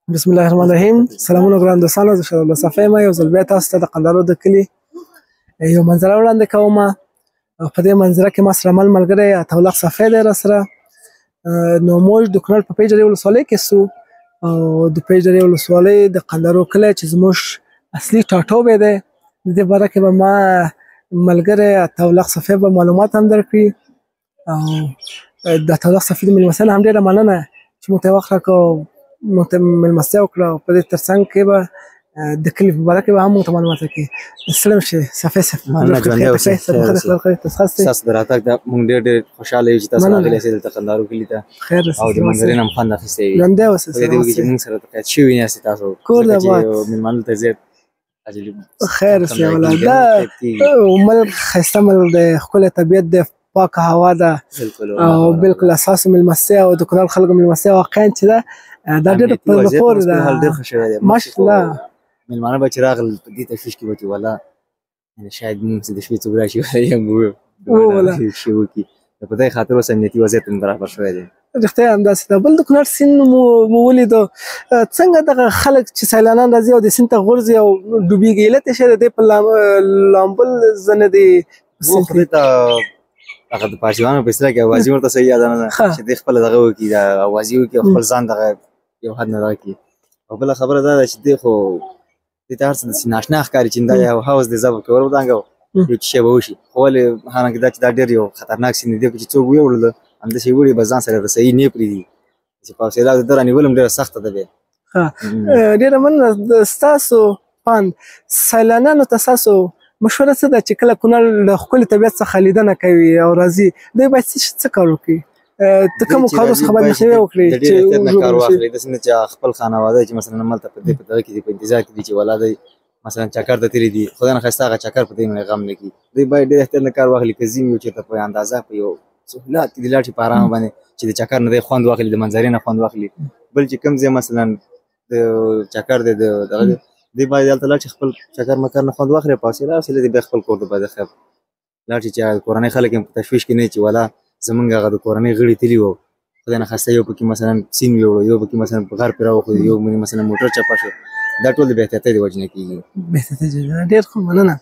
بسم الله الرحمن الرحیم. سلامونه ګران دوستانو، زه شهاب الله صافی یم. یو ځل بیا تاسو ته د قندهار د کلي یو منظره وړاندې کوم. او په دې منظره کې ما سره ملګری عطاالله صافی دی راسره. نو موږ د کونړ په پیجرې ولسوالۍ کې سو، او د پیجرې ولسوالۍ د قندهار کلی چې زموږ اصلي ټاټوبی دی، د دې باره کې به ما ملګری عطاالله صافی به معلومات هم درکړي. او د عطاالله صافی د مېلمستیا نه هم ډېره مننه چې موږ ته یې وخت راکړ، موږ ته مېلمستیا وکړه، او په دې ترڅنګ کې به د کلي په باره کې به هم موږ ته معلومات راکړي. ستړی مه شئ صافی صاحب. ستاسو د راتګ نه موږ ډېر خوشحاله یو چې تاسو راغلي یاست دلته قندهار کلي ته، او د منظرې نه هم خوند اخیستی وي. ژوندی اوسئ. په دې وکړي چې موږ سره قید شوي یاست تاسو، کور د آباد مېلمانو ته زیات خیر اوسئ. والله دا ملک ښایسته ملک دی، ښکلی طبیعت دی، پاکه هوا ده، او بالکل اساسو مېلمستیا او د کونړ خلکو مېلمستیا واقعا چې ده دا ډېره په زړه پورې ده. ډېر ښه شوی دی ماشاءالله. مېلمانه به چې راغلل په دې تشویش کې به چې والله شاید موږ چې د شپې څوک راشي یم شی وکړي. د خدای خاطر اوس امنیتي وضعیت هم برابر شوی دی. رښتیا همداسې ده. بل د کونړ سیند مو ولیدو، څنګه دغه خلک چې سیلانان راځي او د سیند ته غورځي او ډوبېږي، علت یې شی دی په لامبل زه نه دی مو خدای ته هغه د پارسیوانو په اصطلاح کې اوازې ورته صحیح یاد نه ده چې دوی خپله دغه وکړي، د اوازې وکړي او خپل ځان دغه یو حد نه دغه کړي. او بله خبره دا ده چې دوی خو دې ته هر څه داسې ناشنا ښکاري چې دا یو حوض دی، ضبط کول ودانګه یو څه شی به وشي، خو ولې حالانکې دا چې دا ډېر یو خطرناک سیند دی چې څوک ویوړله همداسې وړي به ځان سره رسوي نه پرېږدي، چې په حوصله د ده رانیول هم ډېره سخته ده بیا. ډېره مننه. ستاسو پاند سیلانیانو ته ستاسو مشوره څه ده چې کله کونړ له ښکلي طبیعت څخه لیدنه کوي او راځي، دوی باید څه کار وکړي؟ د کومو کارونو څخه باید مخنیوی وکړي؟ د ډېر احتیاط نه کار واخلي، داسې نه چې خپل خانواده چې مثلا هملته په دې په دغه کې دي، په انتظار کې دي چې والله دی مثلا چکر ته تللی دي، خدای نخواسته هغه چکر په دې باندې غم نه کړي. دوی باید ډېر احتیاط نه کار واخلي، که ځي یو چېرته په اندازه په یو سهولت کې دې لاړ شي په ارامه باندې، چې د چکر نه دی خوند واخلي، د منظرې نه خوند واخلي. بل چې کوم ځای مثلا د چکر دی د دغه دی باید هلته لاړ شي خپل چکر مکر نه خوند واخلي، په حوصله حوصله دې بیا خپل کور ته باید خیر لاړ شي، چې کورنۍ خلک هم په تشویش کې نه وي چې والله زمونږ هغه د کورنۍ غړي تللي وو، خدای نخواسته یو پکې مثلا سیند ویوړو، یو پکې مثلا په غر پرې راوخوت، یو مثلا موټر چپه شو، دا ټول د بې احتیاطۍ د وجې نه کېږي. بې احتیاطۍ. ډېر ښه مننه.